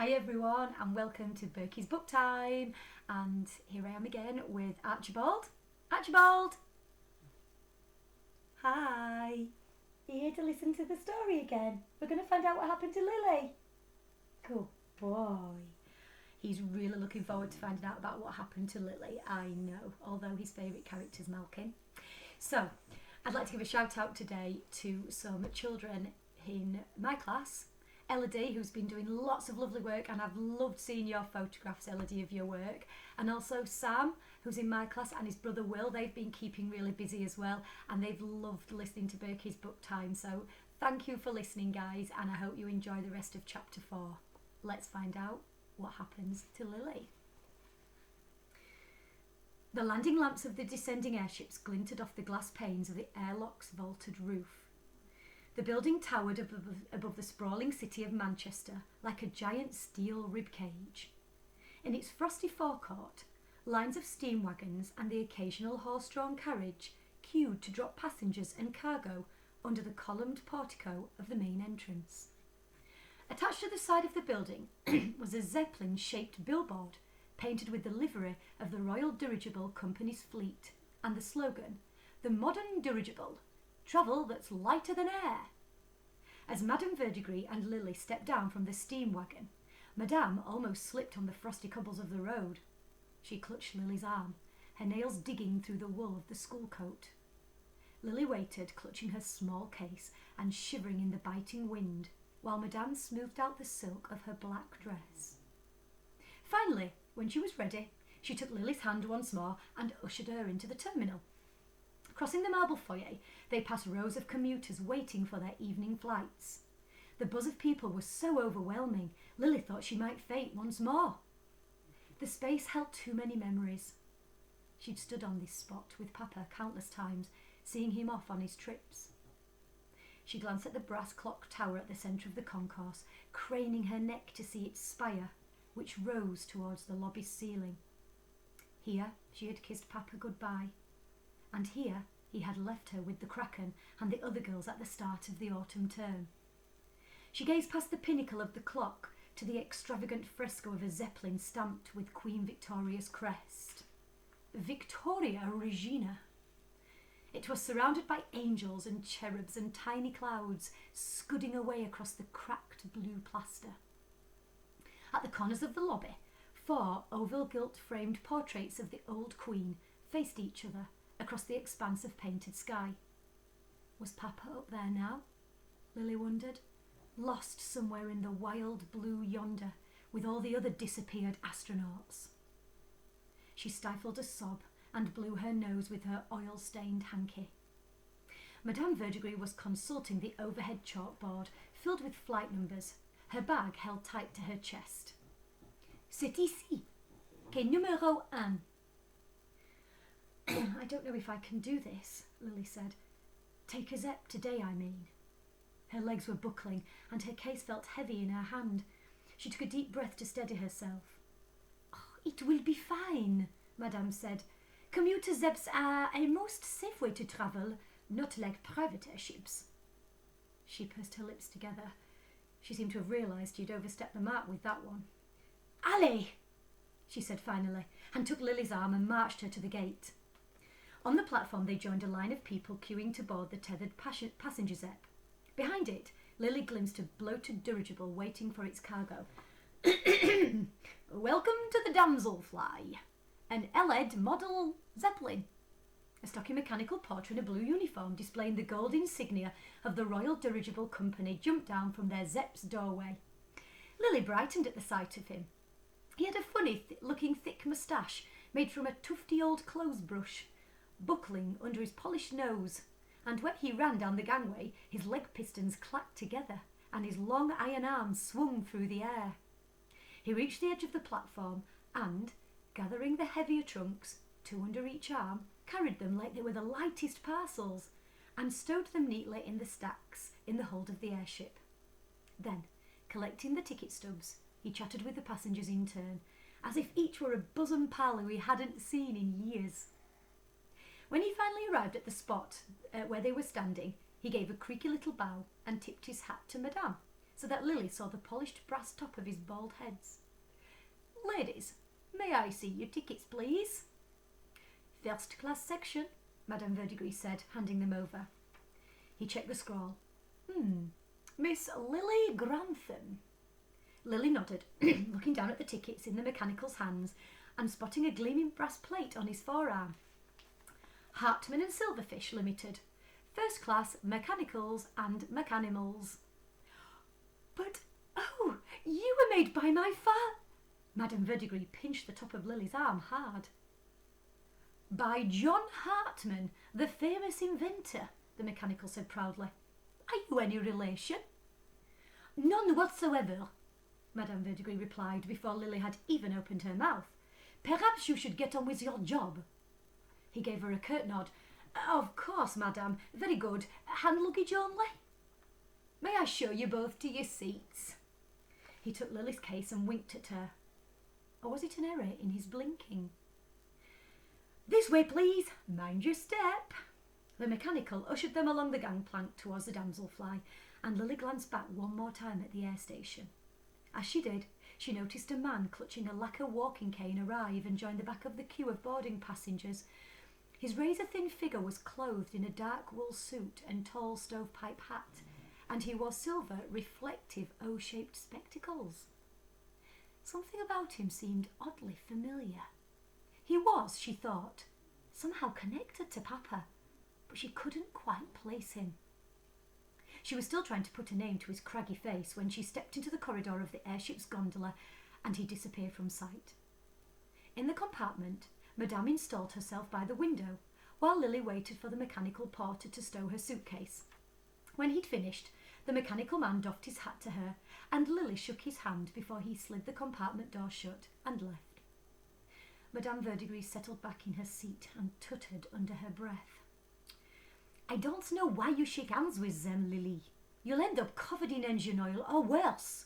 Hi everyone and welcome to Birky's Booktime, and here I am again with Archibald. Archibald! Hi! Are you here to listen to the story again? We're going to find out what happened to Lily. Good boy. He's really looking forward to finding out about what happened to Lily, I know, although his favourite character's Malkin. So, I'd like to give a shout out today to some children in my class. Elodie, who's been doing lots of lovely work, and I've loved seeing your photographs, Elodie, of your work. And also Sam, who's in my class, and his brother Will. They've been keeping really busy as well, and they've loved listening to Birky's Booktime. So thank you for listening, guys, and I hope you enjoy the rest of chapter 4. Let's find out what happens to Lily. The landing lamps of the descending airships glinted off the glass panes of the airlock's vaulted roof. The building towered above the sprawling city of Manchester like a giant steel ribcage. In its frosty forecourt, lines of steam wagons and the occasional horse-drawn carriage queued to drop passengers and cargo under the columned portico of the main entrance. Attached to the side of the building was a Zeppelin-shaped billboard painted with the livery of the Royal Dirigible Company's fleet and the slogan, "The modern dirigible, travel that's lighter than air." As Madame Verdigris and Lily stepped down from the steam wagon, Madame almost slipped on the frosty cobbles of the road. She clutched Lily's arm, her nails digging through the wool of the school coat. Lily waited, clutching her small case and shivering in the biting wind, while Madame smoothed out the silk of her black dress. Finally, when she was ready, she took Lily's hand once more and ushered her into the terminal. Crossing the marble foyer, they passed rows of commuters waiting for their evening flights. The buzz of people was so overwhelming, Lily thought she might faint once more. The space held too many memories. She'd stood on this spot with Papa countless times, seeing him off on his trips. She glanced at the brass clock tower at the centre of the concourse, craning her neck to see its spire, which rose towards the lobby's ceiling. Here she had kissed Papa goodbye. And here he had left her with the Kraken and the other girls at the start of the autumn term. She gazed past the pinnacle of the clock to the extravagant fresco of a Zeppelin stamped with Queen Victoria's crest. Victoria Regina. It was surrounded by angels and cherubs and tiny clouds scudding away across the cracked blue plaster. At the corners of the lobby, 4 oval gilt-framed portraits of the old Queen faced each other across the expanse of painted sky. Was Papa up there now? Lily wondered, lost somewhere in the wild blue yonder with all the other disappeared astronauts. She stifled a sob and blew her nose with her oil-stained hanky. Madame Verdigris was consulting the overhead chalkboard filled with flight numbers, her bag held tight to her chest. "C'est ici, quai numéro 1. "I don't know if I can do this," Lily said. "Take a Zepp today, I mean." Her legs were buckling and her case felt heavy in her hand. She took a deep breath to steady herself. "Oh, it will be fine," Madame said. "Commuter Zepps are a most safe way to travel, not like private airships." She pursed her lips together. She seemed to have realised she'd overstepped the mark with that one. "Allez!" she said finally, and took Lily's arm and marched her to the gate. On the platform they joined a line of people queuing to board the tethered passenger Zepp. Behind it, Lily glimpsed a bloated dirigible waiting for its cargo. "Welcome to the Damselfly, an LED model Zeppelin." A stocky mechanical porter in a blue uniform displaying the gold insignia of the Royal Dirigible Company jumped down from their Zepp's doorway. Lily brightened at the sight of him. He had a funny-looking thick moustache made from a tufty old clothes brush, buckling under his polished nose, and when he ran down the gangway, his leg pistons clacked together and his long iron arms swung through the air. He reached the edge of the platform and, gathering the heavier trunks, 2 under each arm, carried them like they were the lightest parcels, and stowed them neatly in the stacks in the hold of the airship. Then, collecting the ticket stubs, he chatted with the passengers in turn, as if each were a bosom pal who he hadn't seen in years. When he finally arrived at the spot where they were standing, he gave a creaky little bow and tipped his hat to Madame, so that Lily saw the polished brass top of his bald heads. "Ladies, may I see your tickets, please?" "First class section," Madame Verdigris said, handing them over. He checked the scroll. "Miss Lily Grantham." Lily nodded, looking down at the tickets in the mechanical's hands and spotting a gleaming brass plate on his forearm. "Hartman and Silverfish Limited. First class mechanicals and mechanimals." "But, oh, you were made by my father." Madame Verdigris pinched the top of Lily's arm hard. "By John Hartman, the famous inventor," the mechanical said proudly. "Are you any relation?" "None whatsoever," Madame Verdigris replied before Lily had even opened her mouth. "Perhaps you should get on with your job." He gave her a curt nod. "Of course, madame. Very good. Hand luggage only?" "May I show you both to your seats?" He took Lily's case and winked at her. Or was it an error in his blinking? "This way, please. Mind your step." The mechanical ushered them along the gangplank towards the damselfly, and Lily glanced back one more time at the air station. As she did, she noticed a man clutching a lacquer walking cane arrive and join the back of the queue of boarding passengers. His razor-thin figure was clothed in a dark wool suit and tall stovepipe hat, and he wore silver, reflective, O-shaped spectacles. Something about him seemed oddly familiar. He was, she thought, somehow connected to Papa, but she couldn't quite place him. She was still trying to put a name to his craggy face when she stepped into the corridor of the airship's gondola, and he disappeared from sight. In the compartment, Madame installed herself by the window, while Lily waited for the mechanical porter to stow her suitcase. When he'd finished, the mechanical man doffed his hat to her, and Lily shook his hand before he slid the compartment door shut and left. Madame Verdigris settled back in her seat and tutted under her breath. "I don't know why you shake hands with them, Lily. You'll end up covered in engine oil or worse."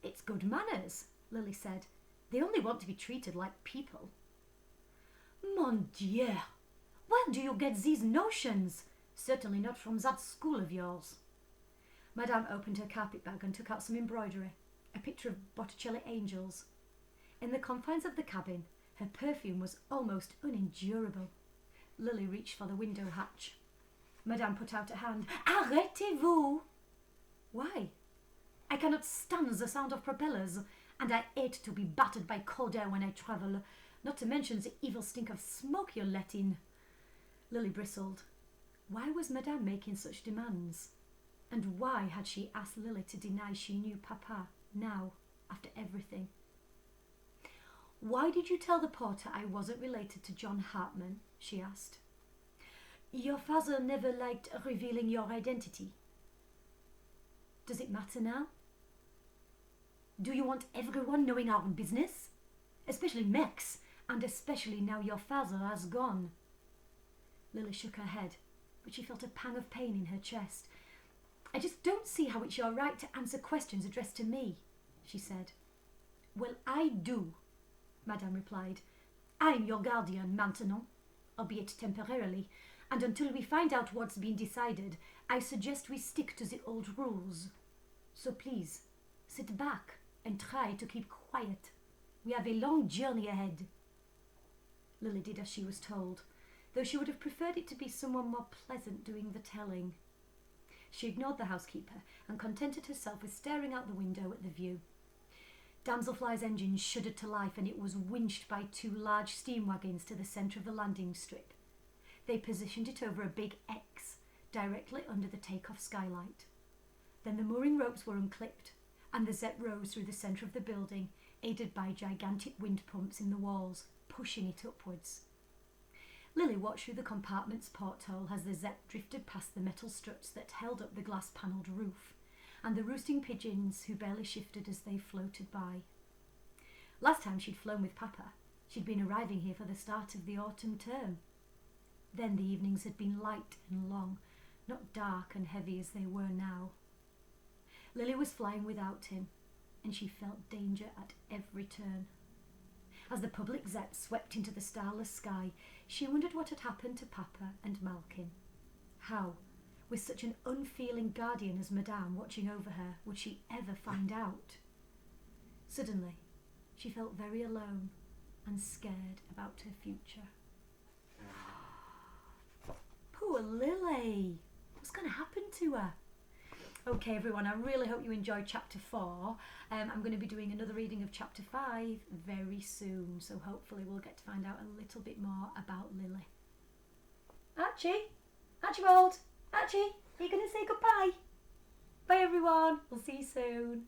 "It's good manners," Lily said. "They only want to be treated like people." "Mon Dieu! Where do you get these notions? Certainly not from that school of yours." Madame opened her carpet bag and took out some embroidery, a picture of Botticelli angels. In the confines of the cabin, her perfume was almost unendurable. Lily reached for the window hatch. Madame put out a hand. "Arrêtez-vous!" "Why?" "I cannot stand the sound of propellers, and I hate to be battered by cold air when I travel, not to mention the evil stink of smoke you'll let in." Lily bristled. Why was Madame making such demands? And why had she asked Lily to deny she knew Papa now, after everything? "Why did you tell the porter I wasn't related to John Hartman?" she asked. "Your father never liked revealing your identity." "Does it matter now?" "Do you want everyone knowing our business? Especially Max, and especially now your father has gone." Lily shook her head, but she felt a pang of pain in her chest. "I just don't see how it's your right to answer questions addressed to me," she said. "Well, I do," Madame replied. "I'm your guardian maintenant, albeit temporarily, and until we find out what's been decided, I suggest we stick to the old rules. So please, sit back and try to keep quiet. We have a long journey ahead." Lily did as she was told, though she would have preferred it to be someone more pleasant doing the telling. She ignored the housekeeper and contented herself with staring out the window at the view. Damselfly's engine shuddered to life, and it was winched by two large steam wagons to the centre of the landing strip. They positioned it over a big X, directly under the take-off skylight. Then the mooring ropes were unclipped, and the Zepp rose through the centre of the building, aided by gigantic wind pumps in the walls, pushing it upwards. Lily watched through the compartment's porthole as the Zepp drifted past the metal struts that held up the glass-panelled roof, and the roosting pigeons who barely shifted as they floated by. Last time she'd flown with Papa, she'd been arriving here for the start of the autumn term. Then the evenings had been light and long, not dark and heavy as they were now. Lily was flying without him, and she felt danger at every turn. As the public Zepp swept into the starless sky, she wondered what had happened to Papa and Malkin. How, With such an unfeeling guardian as Madame watching over her, would she ever find out? Suddenly, she felt very alone and scared about her future. Poor Lily! What's going to happen to her? Okay, everyone, I really hope you enjoyed chapter 4. I'm going to be doing another reading of chapter 5 very soon, so hopefully we'll get to find out a little bit more about Lily. Archibald, are you going to say goodbye? Bye, everyone. We'll see you soon.